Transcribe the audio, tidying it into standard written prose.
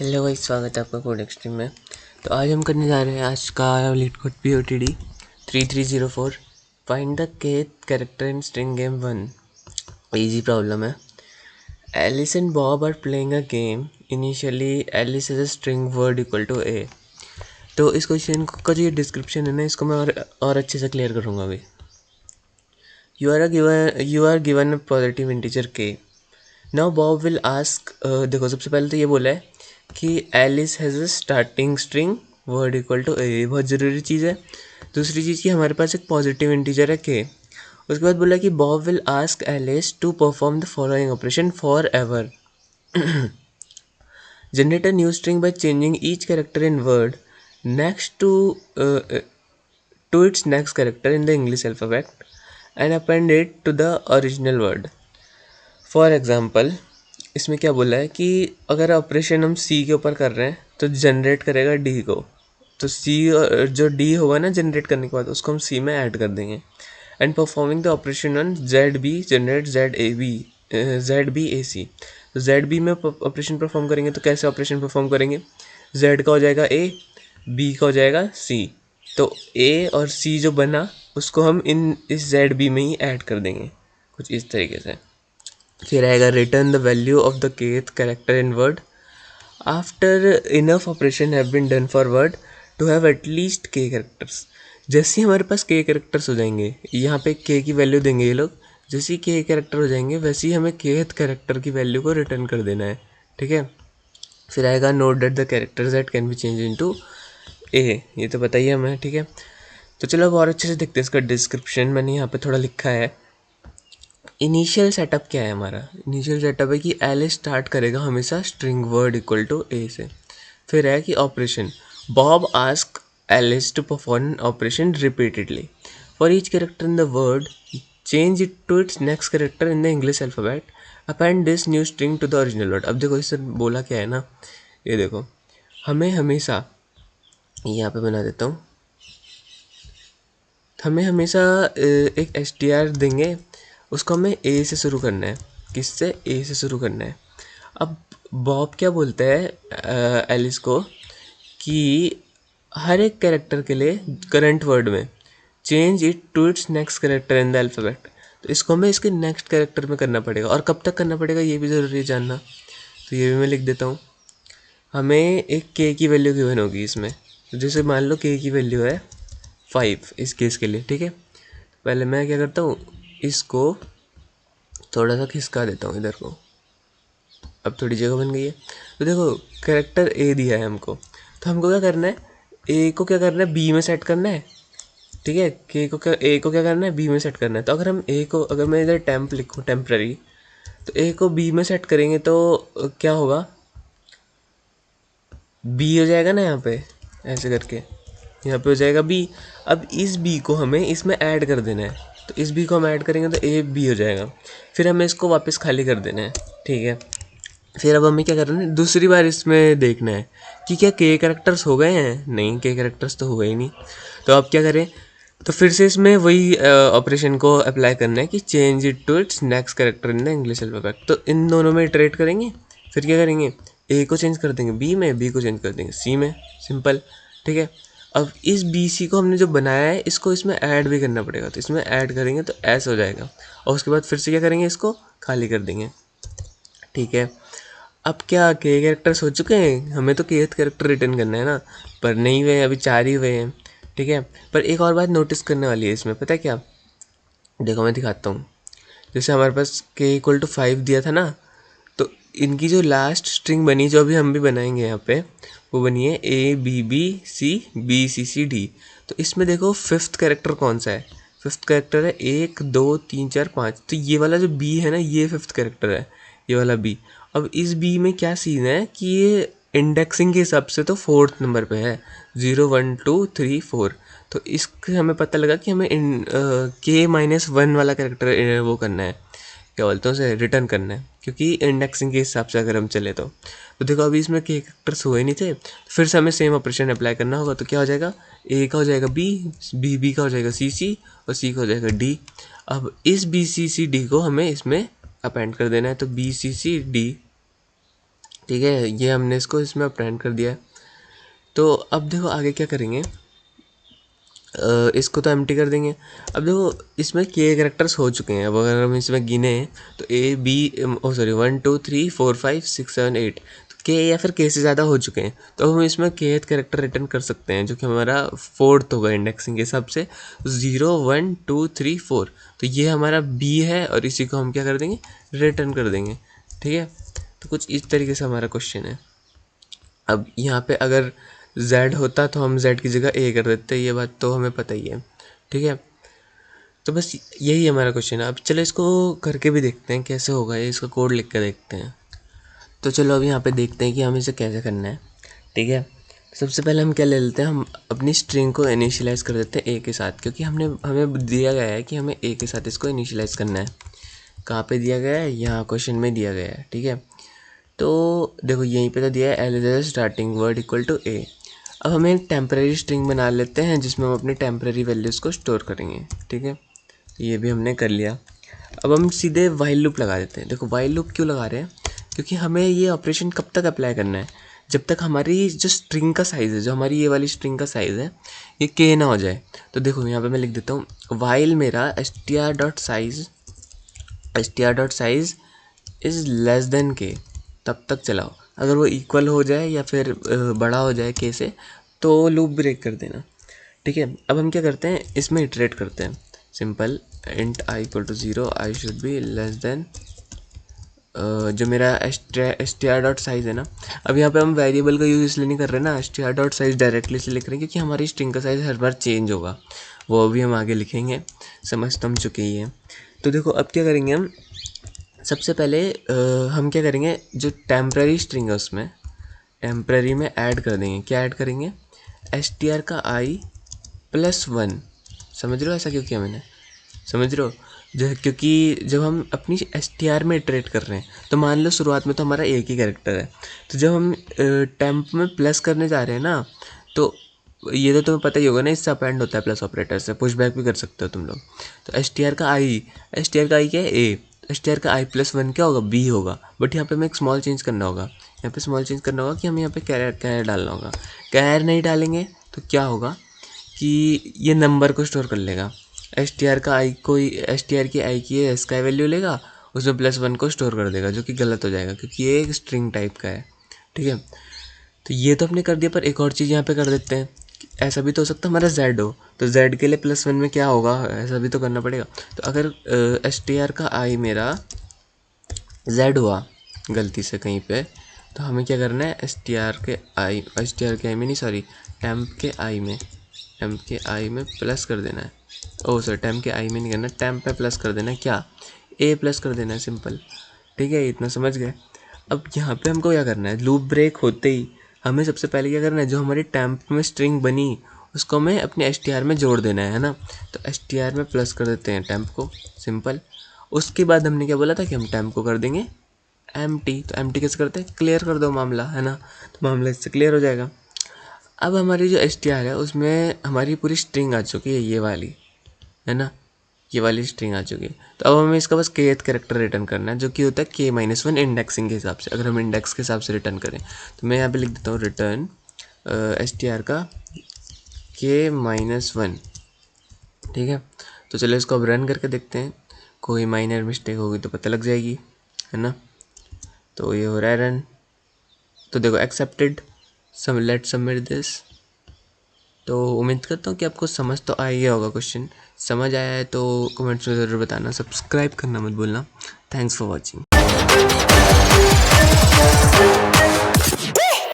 Hello भाई, स्वागत है आपका कोड एक्सट्रीम में। तो आज हम करने जा रहे हैं आज का LeetCode POTD 3304। Find the kth character in string game 1। Easy problem है। Alice and Bob are playing a game. Initially Alice is a string word equal to A. तो इस क्वेश्चन का जो ये डिस्क्रिप्शन है ना, इसको मैं और अच्छे से क्लियर करूँगा अभी। You are given a positive integer K. Now Bob will ask, देखो सबसे पहले तो ये बोला है कि Alice has a starting string word equal to A, बहुत ज़रूरी चीज़ है। दूसरी चीज़ कि हमारे पास एक पॉजिटिव इंटीजर है के। उसके बाद बोला कि Bob will ask Alice to perform the following operation forever. Generate a new string by changing each character in word next to its next character in the English alphabet and append it to the original word. For example, इसमें क्या बोला है कि अगर operation हम सी के ऊपर कर रहे हैं तो जनरेट करेगा डी को। तो सी जो डी होगा ना जनरेट करने के बाद, उसको हम सी में ऐड कर देंगे। And performing the operation on Z B generate Z B A C. तो जेड बी में ऑपरेशन परफॉर्म करेंगे तो कैसे ऑपरेशन परफॉर्म करेंगे? जेड का हो जाएगा ए, बी का हो जाएगा सी। तो ए और सी जो बना उसको हम इस जेड बी में ही ऐड कर देंगे, कुछ इस तरीके से। फिर आएगा return the value of the kth character in word after enough operation have been done for word to have at least K characters. जैसे ही हमारे पास के कैरेक्टर्स हो जाएंगे, यहाँ पे के की वैल्यू देंगे ये लोग। जैसे ही के कैरेक्टर हो जाएंगे वैसे ही हमें केथ कैरेक्टर की वैल्यू को रिटर्न कर देना है, ठीक है। फिर आएगा note that the characters that can be change into A, ये तो बताइए हमें, ठीक है। तो चलो अब और अच्छे से देखते हैं इसका डिस्क्रिप्शन। मैंने यहाँ पे थोड़ा लिखा है। इनिशियल सेटअप क्या है हमारा? इनिशियल सेटअप है कि एलिस स्टार्ट करेगा हमेशा string word equal to A से। फिर है कि operation Bob ask Alice to perform operation repeatedly for each character in the word change it to its next character in the English alphabet append this new string to the original word. अब देखो इससे बोला क्या है ना, ये देखो हमें हमेशा, यहाँ पे बना देता हूँ, हमें हमेशा एक str देंगे, उसको हमें ए से शुरू करना है। किससे? ए से शुरू करना है। अब बॉब क्या बोलता है एलिस को कि हर एक कैरेक्टर के लिए करंट वर्ड में change it to its next character in the alphabet. तो इसको हमें इसके नेक्स्ट कैरेक्टर में करना पड़ेगा, और कब तक करना पड़ेगा ये भी ज़रूरी है जानना। तो ये भी मैं लिख देता हूँ। हमें एक के की वैल्यू गिवन होगी इसमें। तो जैसे मान लो के की वैल्यू है 5 इस केस के लिए, ठीक है। पहले मैं क्या करता हूँ, इसको थोड़ा सा खिसका देता हूँ इधर को। अब थोड़ी जगह बन गई है। तो देखो कैरेक्टर ए दिया है हमको, तो हमको क्या करना है, ए को क्या करना है, बी में सेट करना है, ठीक है। के को क्या, ए को क्या करना है, बी में सेट करना है। तो अगर हम ए को, अगर मैं इधर टेम्प लिखूँ टेम्प्रेरी, तो ए को बी में सेट करेंगे तो क्या होगा, बी हो जाएगा ना यहाँ पे, ऐसे करके यहाँ पे हो जाएगा बी। अब इस बी को हमें इसमें ऐड कर देना है। तो इस बी को हम ऐड करेंगे तो ए बी हो जाएगा। फिर हमें इसको वापस खाली कर देना है, ठीक है। फिर अब हमें क्या करना है, दूसरी बार इसमें देखना है कि क्या के कैरेक्टर्स हो गए हैं। नहीं, के कैरेक्टर्स तो हो गए ही नहीं। तो अब क्या करें, तो फिर से इसमें वही ऑपरेशन को अप्लाई करना है कि change it to its next character in the English alphabet. तो इन दोनों में इटरेट करेंगे। फिर क्या करेंगे, ए को चेंज कर देंगे बी में, बी को चेंज कर देंगे सी में, सिंपल, ठीक है। अब इस बी सी को हमने जो बनाया है इसको इसमें ऐड भी करना पड़ेगा। तो इसमें ऐड करेंगे तो ऐस हो जाएगा, और उसके बाद फिर से क्या करेंगे, इसको खाली कर देंगे, ठीक है। अब क्या के कैरेक्टर्स हो चुके हैं, हमें तो के कैरेक्टर रिटर्न करना है ना, पर नहीं हुए, अभी 4 ही हुए हैं, ठीक है। पर एक और बात नोटिस करने वाली है इसमें, पता है क्या? देखो मैं दिखाता हूँ। जैसे हमारे पास के इक्वल टू 5 दिया था ना, तो इनकी जो लास्ट स्ट्रिंग बनी, जो अभी हम भी बनाएंगे यहाँ पे, वो बनी है A B B C B C C D. तो इसमें देखो फिफ्थ कैरेक्टर कौन सा है? फिफ्थ कैरेक्टर है 1 2 3 4 5। तो ये वाला जो बी है ना, ये फिफ्थ कैरेक्टर है, ये वाला बी। अब इस बी में क्या सीन है कि ये इंडेक्सिंग के हिसाब से तो 4th नंबर पे है, 0 1 2 3 4। तो इससे हमें पता लगा कि हमें K-1 वाला कैरेक्टर वो करना है, क्या बोलते हैं उसे, रिटर्न करना है, क्योंकि इंडेक्सिंग के हिसाब से अगर हम चले तो देखो अभी इसमें के कैरेक्टर्स हुए नहीं थे, तो फिर से हमें सेम ऑपरेशन अप्लाई करना होगा। तो क्या हो जाएगा, ए का हो जाएगा बी, बी का हो जाएगा सी सी, और सी का हो जाएगा डी। अब इस बी सी सी डी को हमें इसमें अपेंड कर देना है। तो बी सी सी डी, ठीक है, ये हमने इसको इसमें अप्रेंड कर दिया है। तो अब देखो आगे क्या करेंगे, इसको तो एम्प्टी कर देंगे। अब देखो इसमें के कैरेक्टर्स हो चुके हैं, अब अगर हम इसमें गिने तो ए बी ओ सॉरी 1 2 3 4 5 6 7 8, तो के या फिर के से ज़्यादा हो चुके हैं, तो हम इसमें के कैरेक्टर रिटर्न कर सकते हैं, जो कि हमारा 4th होगा इंडेक्सिंग के हिसाब से, 0 1 2 3 4। तो ये हमारा बी है और इसी को हम क्या कर देंगे, रिटर्न कर देंगे। ठीक है, तो कुछ इस तरीके से हमारा क्वेश्चन है। अब यहाँ पे अगर z होता तो हम z की जगह a कर देते, ये बात तो हमें पता ही है। ठीक है, तो बस यही हमारा क्वेश्चन है। अब चलो इसको करके भी देखते हैं कैसे होगा ये, इसका कोड लिख कर देखते हैं। तो चलो अब यहाँ पे देखते हैं कि हम इसे कैसे करना है। ठीक है, सबसे पहले हम क्या ले लेते हैं, हम अपनी स्ट्रिंग को इनिशियलाइज़ कर देते हैं a के साथ, क्योंकि हमें दिया गया है कि हमें a के साथ इसको इनिशियलाइज़ करना है। कहाँ पे दिया गया है, यहाँ क्वेश्चन में दिया गया है। ठीक है, तो देखो यहीं पे तो दिया है L starting word equal to A. अब हमें एक टेम्परेरी स्ट्रिंग बना लेते हैं जिसमें हम अपनी टेम्परेरी वैल्यूज़ को स्टोर करेंगे। ठीक है, तो ये भी हमने कर लिया। अब हम सीधे वाइल लूप लगा देते हैं। देखो वाइल लूप क्यों लगा रहे हैं, क्योंकि हमें ये ऑपरेशन कब तक अप्लाई करना है, जब तक हमारी जो स्ट्रिंग का साइज़ है, जो हमारी ये वाली स्ट्रिंग का साइज़ है, ये के ना हो जाए। तो देखो यहाँ पे मैं लिख देता हूँ, वाइल मेरा str.size इज़ लेस देन के, तब तक चलाओ। अगर वो इक्वल हो जाए या फिर बड़ा हो जाए के से, तो लूप ब्रेक कर देना। ठीक है, अब हम क्या करते हैं, इसमें इटरेट करते हैं। Simple int I equal to 0, I should be less than जो मेरा str.size है ना। अब यहाँ पे हम वेरिएबल का यूज़ इसलिए नहीं कर रहे ना, str.size डायरेक्टली से लिख रहे हैं क्योंकि हमारी स्ट्रिंग का साइज़ हर बार चेंज होगा, वो भी हम आगे लिखेंगे, समझ तो हम चुके ही हैं। तो देखो अब क्या करेंगे हम, सबसे पहले हम क्या करेंगे, जो टेम्प्रेरी स्ट्रिंग है उसमें टेम्प्रेरी में ऐड कर देंगे। क्या ऐड करेंगे, str का i +1। समझ रहे हो ऐसा क्यों किया मैंने, समझ रहे हो, क्योंकि जब हम अपनी str में इटरेट कर रहे हैं, तो मान लो शुरुआत में तो हमारा एक ही कैरेक्टर है, तो जब हम टेम्प में प्लस करने जा रहे हैं ना, तो ये तो तुम्हें पता ही होगा ना, इससे अपेंड होता है प्लस ऑपरेटर से, पुश बैक भी कर सकते हो तुम लोग। तो str का i क्या है, a, str का i +1 क्या होगा, b होगा। बट यहाँ पे हमें एक स्मॉल चेंज करना होगा, यहाँ पे स्मॉल चेंज करना होगा कि हमें यहाँ पे कैर डालना होगा। कैर नहीं डालेंगे तो क्या होगा कि ये नंबर को स्टोर कर लेगा, str की i की स्काई वैल्यू लेगा, उसमें +1 को स्टोर कर देगा, जो कि गलत हो जाएगा क्योंकि ये एक स्ट्रिंग टाइप का है। ठीक है, तो ये तो हमने कर दिया, पर एक और चीज़ यहाँ पे कर देते हैं, ऐसा भी तो हो सकता है हमारा z हो, तो z के लिए +1 में क्या होगा, ऐसा भी तो करना पड़ेगा। तो अगर str का i मेरा z हुआ गलती से कहीं पे, तो हमें क्या करना है, str के i में नहीं, सॉरी टेम्प के i में प्लस कर देना है। ओ सर, टेम्प के i में नहीं करना, टेम्प पे प्लस कर देना है, क्या a प्लस कर देना है, सिंपल। ठीक है, इतना समझ गए। अब यहाँ पे हमको क्या करना है, लूप ब्रेक होते ही हमें सबसे पहले क्या करना है, जो हमारी टेम्प में स्ट्रिंग बनी उसको हमें अपने str में जोड़ देना है ना। तो str में प्लस कर देते हैं टेम्प को, सिंपल। उसके बाद हमने क्या बोला था कि हम टेम्प को कर देंगे एम्प्टी। तो एम्प्टी कैसे करते हैं, क्लियर कर दो मामला, है ना, तो मामला इससे क्लियर हो जाएगा। अब हमारी जो str है उसमें हमारी पूरी स्ट्रिंग आ चुकी है, ये वाली, है ना, ये वाली स्ट्रिंग आ चुकी है। तो अब हमें इसका बस kth कैरेक्टर रिटर्न करना है, जो कि होता है k-1 इंडेक्सिंग के हिसाब से। अगर हम इंडेक्स के हिसाब से रिटर्न करें तो मैं यहाँ पे लिख देता हूँ रिटर्न str का k-1। ठीक है, तो चलो इसको अब रन करके देखते हैं, कोई माइनर मिस्टेक होगी तो पता लग जाएगी, है ना। तो ये हो रहा है रन, तो देखो एक्सेप्टेड, लेट सबमिट दिस। तो उम्मीद करता हूँ कि आपको समझ तो आ ही गया होगा क्वेश्चन। समझ आया है तो कमेंट्स में ज़रूर बताना, सब्सक्राइब करना मत भूलना। Thanks for watching.